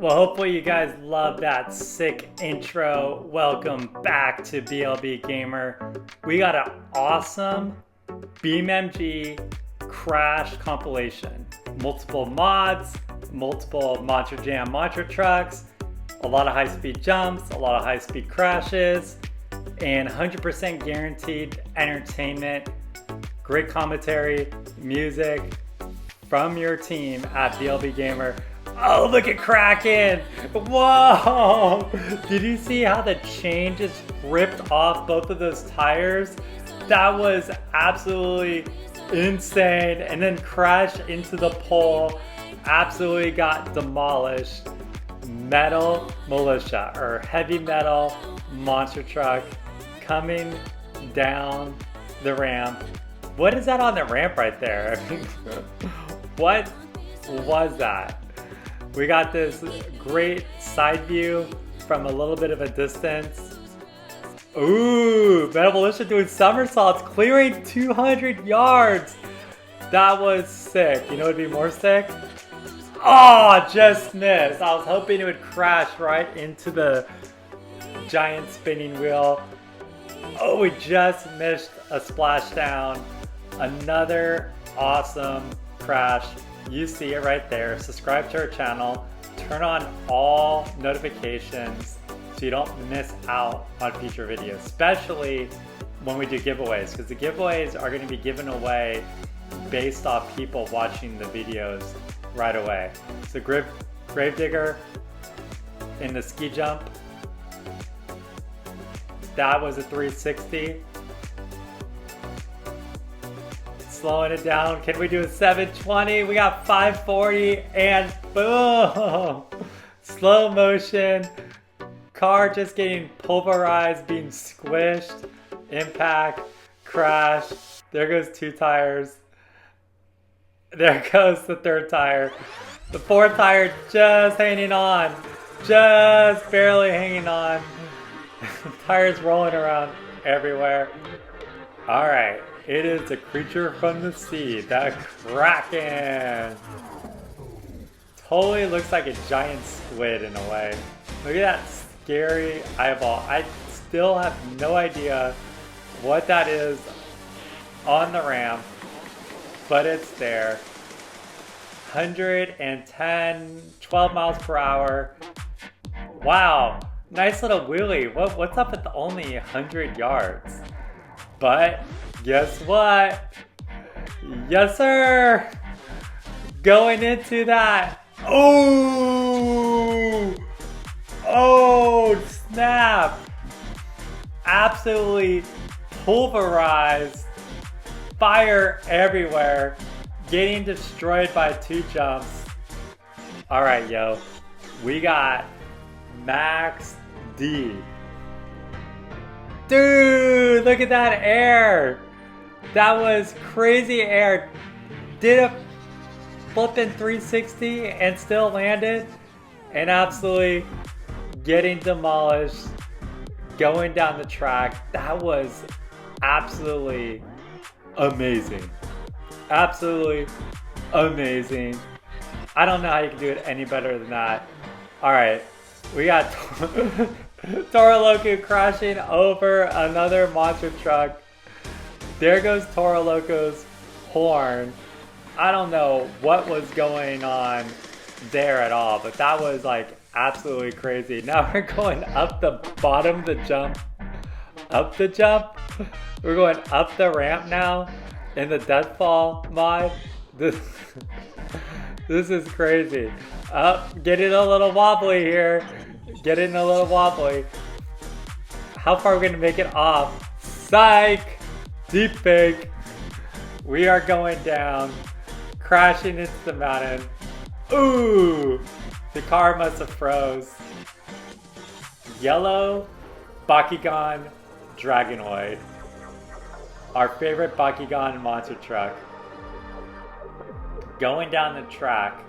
Well, hopefully you guys love that sick intro. Welcome back to BLB Gamer. We got an awesome BeamNG crash compilation. Multiple mods, multiple Monster Jam Monster Trucks, a lot of high-speed jumps, a lot of high-speed crashes, and 100% guaranteed entertainment, great commentary, music from your team at BLB Gamer. Oh, look at Kraken! Whoa! Did you see how the chain just ripped off both of those tires? That was absolutely insane. And then crashed into the pole. Absolutely got demolished. Metal Militia, or Heavy Metal Monster Truck, coming down the ramp. What is that on the ramp right there? What was that? We got this great side view from a little bit of a distance. Ooh, Metal Militia doing somersaults, clearing 200 yards. That was sick. You know what would be more sick? Oh, just missed. I was hoping it would crash right into the giant spinning wheel. Oh, we just missed a splashdown. Another awesome crash. You see it right there. Subscribe to our channel. Turn on all notifications so you don't miss out on future videos, especially when we do giveaways, because the giveaways are going to be given away based off people watching the videos right away. So Gravedigger in the ski jump. That was a 360. Slowing it down. Can we do a 720? We got 540 and boom! Slow motion. Car just getting pulverized, being squished. Impact. Crash. There goes 2 tires. There goes the 3rd tire. The 4th tire just hanging on. Just barely hanging on. Tires rolling around everywhere. Alright. It is a creature from the sea, the Kraken. Totally looks like a giant squid in a way. Look at that scary eyeball. I still have no idea what that is on the ramp, but it's there. 110, 12 miles per hour. Wow, nice little wheelie. What's up with the only 100 yards? But guess what? Yes, sir! Going into that. Oh! Oh, snap! Absolutely pulverized. Fire everywhere. Getting destroyed by 2 jumps. Alright, yo. We got Max D. Dude, look at that air. That was crazy air. Did a flipping 360 and still landed. And absolutely getting demolished. Going down the track. That was absolutely amazing. Absolutely amazing. I don't know how you can do it any better than that. Alright, we got Toro Loco crashing over another monster truck. There goes Toro Loco's horn. I don't know what was going on there at all, but that was like absolutely crazy. Now we're going up the bottom of the jump. Up the jump? We're going up the ramp now in the deathfall mod. This is crazy. Getting a little wobbly here. Getting a little wobbly. How far are we gonna make it off? Psych! Deep fake. We are going down. Crashing into the mountain. Ooh! The car must have froze. Yellow Bakugan Dragonoid. Our favorite Bakugan monster truck. Going down the track.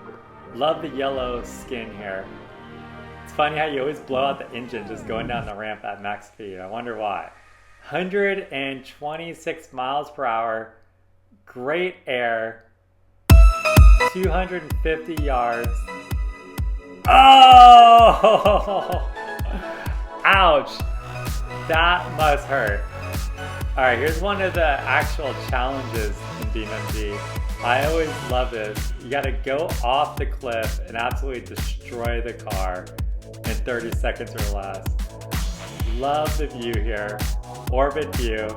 Love the yellow skin here. It's funny how you always blow out the engine just going down the ramp at max speed. I wonder why. 126 miles per hour. Great air. 250 yards. Oh! Ouch! That must hurt. Alright, here's one of the actual challenges in BeamNG. I always love this. You gotta go off the cliff and absolutely destroy the car in 30 seconds or less. Love the view here. Orbit view.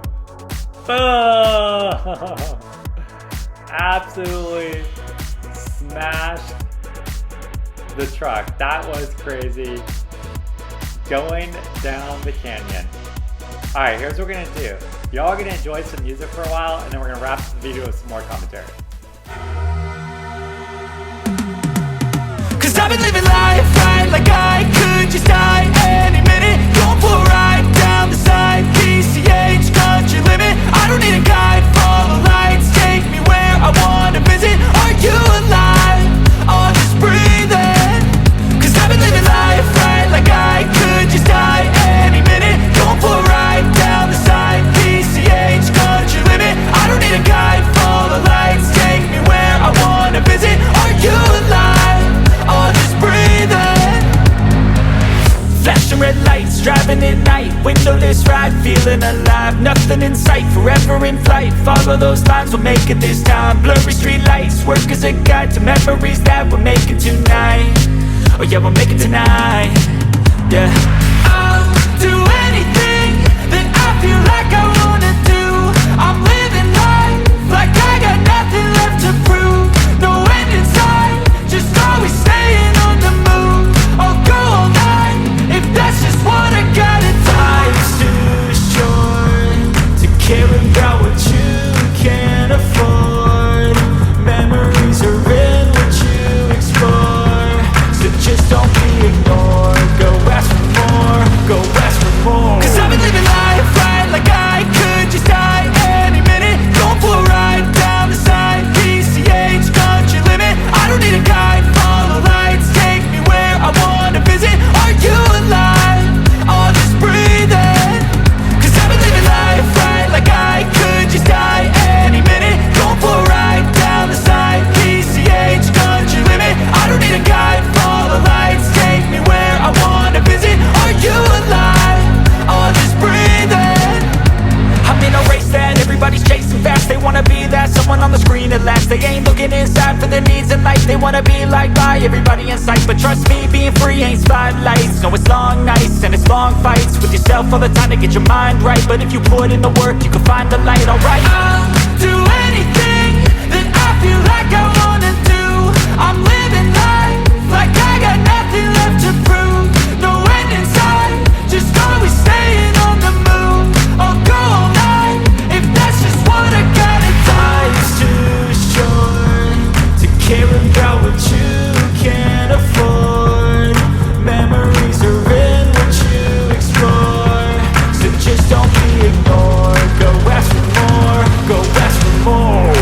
Boom! Absolutely smashed the truck. That was crazy. Going down the canyon. Alright, here's what we're gonna do. Y'all are gonna enjoy some music for a while, and then we're gonna wrap up the video with some more commentary. Cause I've been living life right like I could just die any minute. Going for a ride down the side, PCH, country limit. I don't need a guide, follow lights, take me where I wanna visit. Are you alive? Or just breathing? Cause I've been living life right like I could just die any minute. Going for a ride down the side, PCH, country limit. I don't need a guide, follow lights, take me where I wanna visit. Are you alive? Or just breathing? Flashing red lights, driving at night, windowless ride, feeling alive. Nothing in sight, forever in flight. Follow those lines, we'll make it this time. Blurry street lights, work as a guide to memories that we're making tonight. Oh yeah, we'll make it tonight. Yeah. I'll do anything that I feel like I wanna do. I'm living life like I got nothing left to prove. No end in sight, just always staying on the move. I'll go all night if that's just what I gotta do. Life's too short to care about what you can't afford. Memories are in what you explore, so just don't be ignored. Go ask for more, go ask for more. Cause I've been living life right like I could just die any minute. Going for a ride down the side, PCH, country limit. I don't need a guide, follow lights, take me where I wanna visit. Are you alive? Or just breathing? Cause I've been living life right like I could just die any minute. Going for a ride down the side, PCH, country limit. I don't need a guide, follow lights, take me where I wanna visit. Are you alive? Or just breathing? I'm in a race that everybody's chasing fast. They wanna be that someone on the screen at last. They ain't looking inside for their needs in life. They wanna be liked by everybody in sight. But trust me, being free ain't spotlights. No, it's long nights and it's long fights with yourself all the time to get your mind right. But if you put in the work, you can find the light, alright. I'll do anything that I feel like I wanna do. I'm living life like I got nothing left to prove. No end in sight, just always staying on the move. I'll go all night if that's just what I gotta do. Life's too short to care about what you can't afford. Memories are in what you explore, so just don't be ignored. Go ask for more, go ask for more.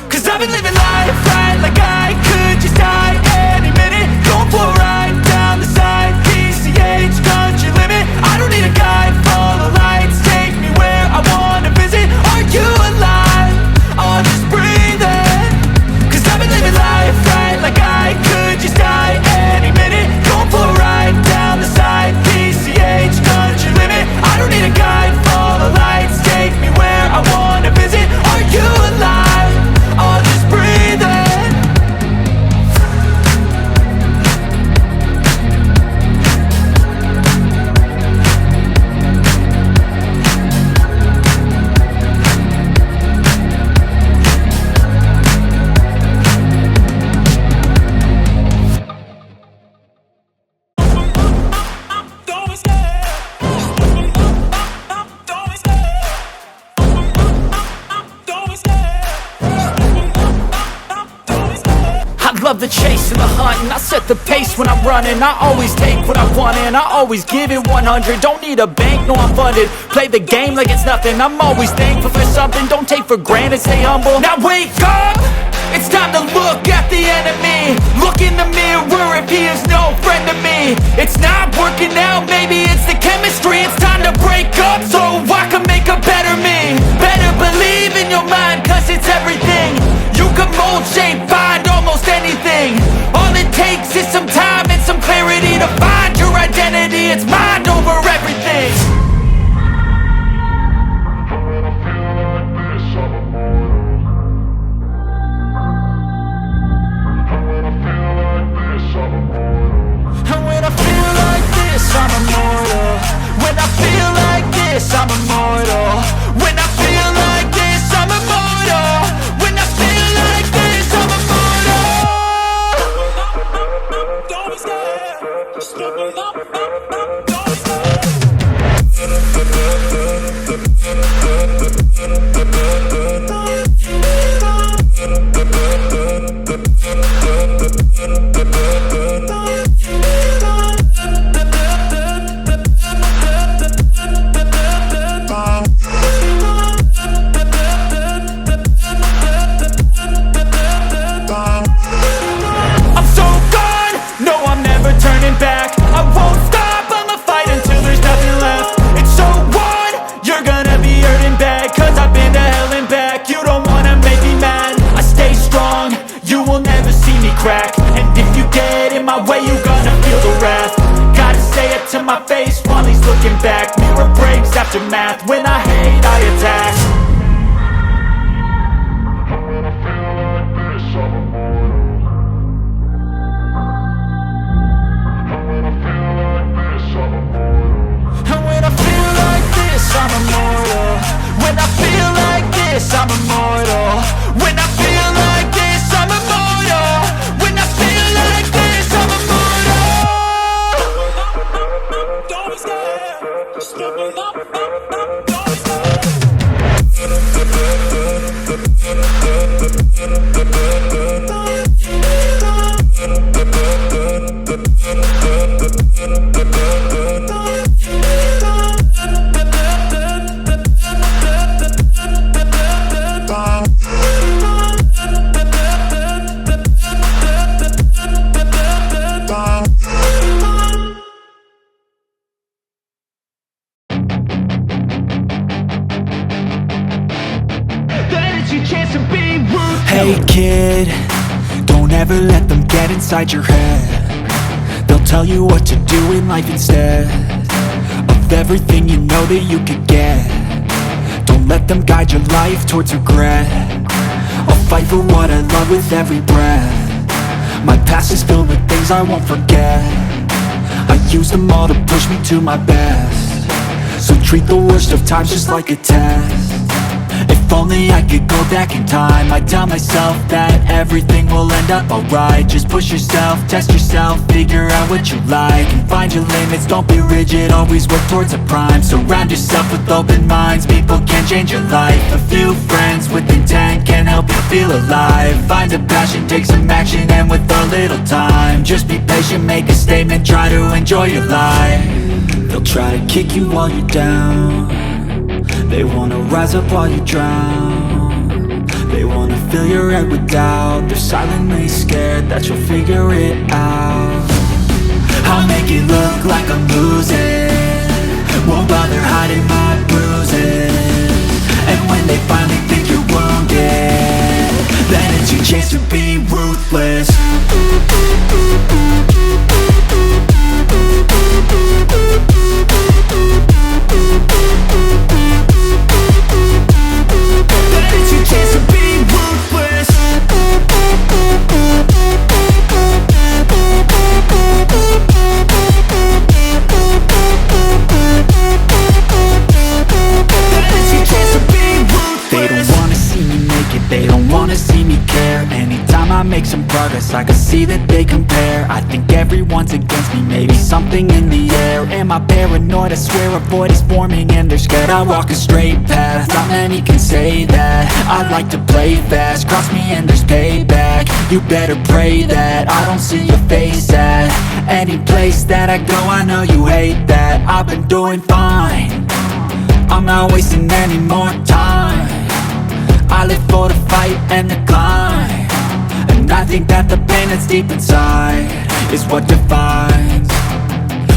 Cause I've been living life right like I could just die any minute. Going for a ride down the side, PCH, country limit. I don't need a guide, follow lights, take me where I wanna visit. Are you alive? Or just breathing? Cause I've been living life right like I could just die any minute. Going for a ride down the side, PCH, country limit. I don't need a guide, follow lights, take me where I wanna visit. Are you alive? Or just breathing? Love the chase and the hunt, and I set the pace when I'm running. I always take what I want and I always give it 100. Don't need a bank, no I'm funded. Play the game like it's nothing. I'm always thankful for something. Don't take for granted, stay humble. Now wake up! It's time to look at the enemy. Look in the mirror if he is no friend to me. It's not working out, maybe it's the chemistry. It's time to break up so I can make a better me. Better believe in your mind, cause it's everything. You can mold, shape, find almost aftermath. When I hate, I attack. And when I feel like this, I'm immortal. When I feel like this, I'm immortal. When I feel like this, I'm immortal. When I feel like this, I'm immortal. Don't stop, step up, don't stop. Hey kid, don't ever let them get inside your head. They'll tell you what to do in life instead of everything you know that you could get. Don't let them guide your life towards regret. I'll fight for what I love with every breath. My past is filled with things I won't forget. I use them all to push me to my best. So treat the worst of times just like a test. If only I could go back in time, I'd tell myself that everything will end up alright. Just push yourself, test yourself, figure out what you like, and find your limits, don't be rigid, always work towards a prime. Surround yourself with open minds, people can change your life. A few friends with intent can help you feel alive. Find a passion, take some action, and with a little time, just be patient, make a statement, try to enjoy your life. They'll try to kick you while you're down. They wanna rise up while you drown. They wanna fill your head with doubt. They're silently scared that you'll figure it out. I'll make it look like I'm losing, won't bother hiding my bruises. And when they finally think you're wounded, then it's your chance to be ruthless. Make some progress, I can see that they compare. I think everyone's against me, maybe something in the air. Am I paranoid? I swear a void is forming and they're scared. I walk a straight path, not many can say that. I like to play fast, cross me and there's payback. You better pray that I don't see your face at any place that I go. I know you hate that. I've been doing fine, I'm not wasting any more time. I live for the fight and the climb. And I think that the pain that's deep inside is what defines.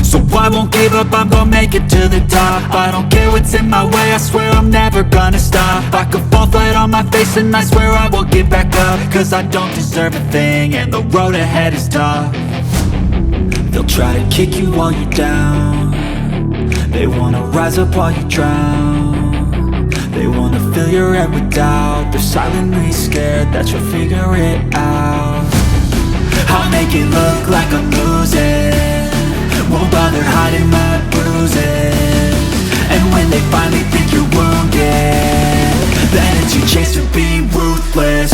So I won't give up, I'm gonna make it to the top. I don't care what's in my way, I swear I'm never gonna stop. I could fall flat on my face and I swear I will get back up. Cause I don't deserve a thing and the road ahead is tough. They'll try to kick you while you're down. They wanna rise up while you drown. They wanna fill your head with doubt. They're silently scared that you'll figure it out. I'll make it look like I'm losing, won't bother hiding my bruises. And when they finally think you're wounded, then it's your chance to be ruthless.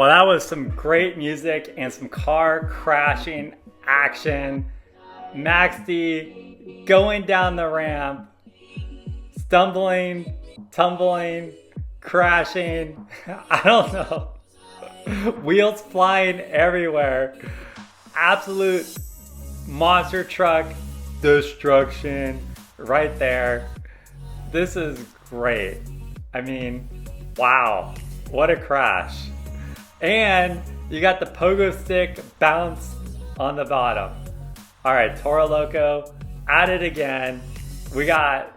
Well, that was some great music and some car crashing action. Max D going down the ramp, stumbling, tumbling, crashing. I don't know. Wheels flying everywhere. Absolute monster truck destruction right there. This is great. I mean, wow, what a crash. And you got the pogo stick bounce on the bottom. All right, Toro Loco at it again. We got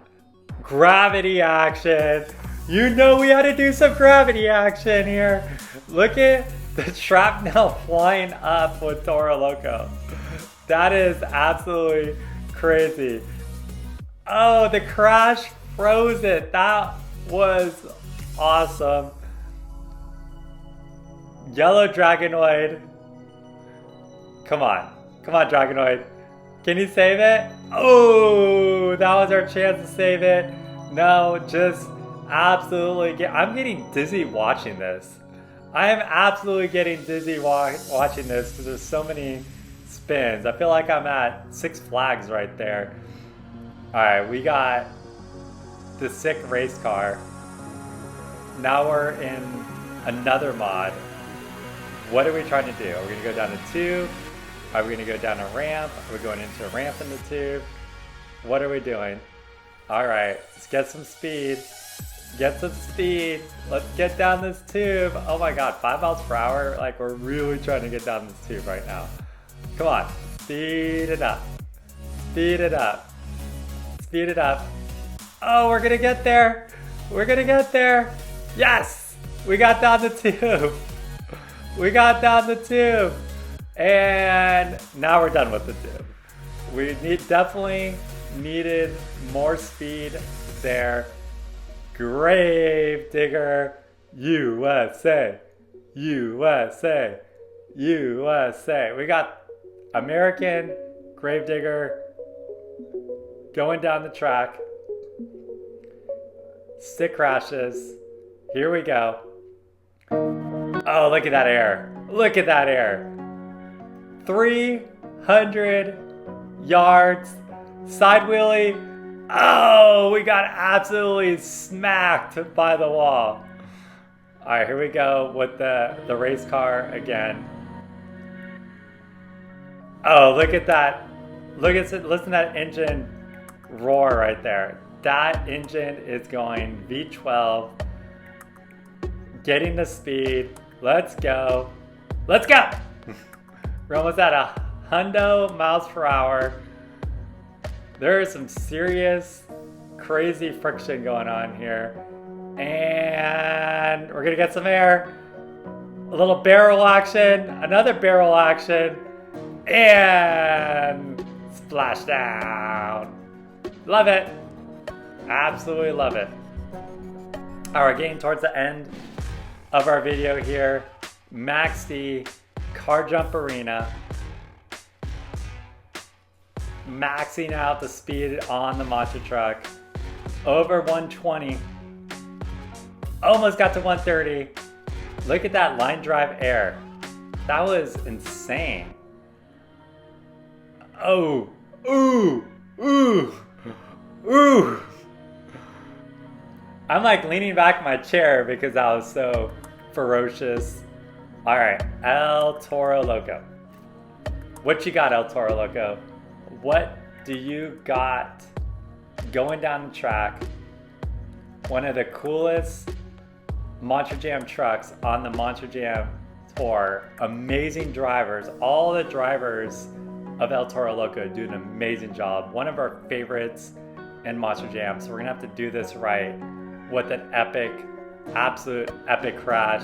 gravity action. You know we had to do some gravity action here. Look at the shrapnel flying up with Toro Loco. That is absolutely crazy. Oh, the crash froze it. That was awesome. Yellow Dragonoid. Come on. Come on, Dragonoid. Can you save it? Oh, that was our chance to save it. No, just absolutely I'm getting dizzy watching this. I am absolutely getting dizzy watching this because there's so many spins. I feel like I'm at Six Flags right there. All right, we got the sick race car. Now we're in another mod. What are we trying to do? Are we gonna go down a tube? Are we gonna go down a ramp? Are we going into a ramp in the tube? What are we doing? All right, let's get some speed. Get some speed. Let's get down this tube. Oh my God, 5 miles per hour. Like we're really trying to get down this tube right now. Come on, speed it up. Speed it up. Speed it up. Oh, we're gonna get there. We're gonna get there. Yes, we got down the tube. We got down the tube. And now we're done with the tube. We definitely needed more speed there. Grave Digger, USA, USA, USA. We got American Grave Digger going down the track. Stick crashes. Here we go. Oh, look at that air. Look at that air. 300 yards. Side wheelie. Oh, we got absolutely smacked by the wall. All right, here we go with the race car again. Oh, look at that. Listen to that engine roar right there. That engine is going V12. Getting the speed. Let's go. Let's go. We're almost at 100 miles per hour. There is some serious, crazy friction going on here. And we're gonna get some air. A little barrel action, another barrel action, and splashdown. Love it. Absolutely love it. All right, getting towards the end of our video here. Max D, Car Jump Arena. Maxing out the speed on the monster truck. Over 120. Almost got to 130. Look at that line drive air. That was insane. Oh, ooh, ooh, ooh. I'm like leaning back in my chair because that was so ferocious. All right, El Toro Loco. What you got, El Toro Loco? What do you got going down the track? One of the coolest Monster Jam trucks on the Monster Jam tour. Amazing drivers. All the drivers of El Toro Loco do an amazing job. One of our favorites in Monster Jam. So we're gonna have to do this right with an epic, absolute epic crash.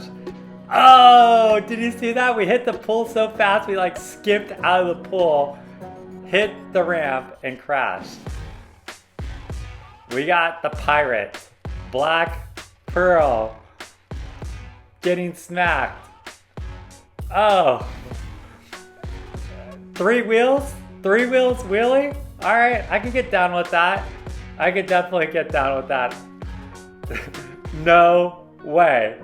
Oh, did you see that? We hit the pool so fast we like skipped out of the pool, hit the ramp, and crashed. We got the pirate, Black Pearl, getting smacked. Oh. 3 wheels? 3 wheels wheelie? All right, I can get down with that. I could definitely get down with that. No way.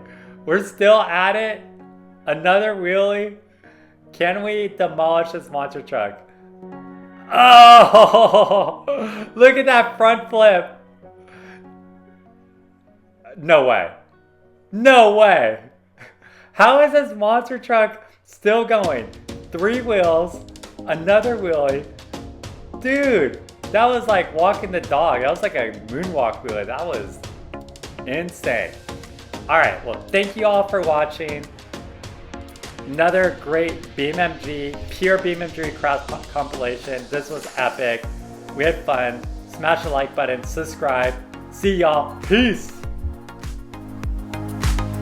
We're still at it. Another wheelie? Can we demolish this monster truck? Oh! Look at that front flip! No way. No way! How is this monster truck still going? 3 wheels, another wheelie. Dude, that was like walking the dog. That was like a moonwalk wheelie. That was insane. Alright, well, thank you all for watching. Another great BeamNG, pure BeamNG crash compilation. This was epic. We had fun. Smash the like button, subscribe. See y'all. Peace!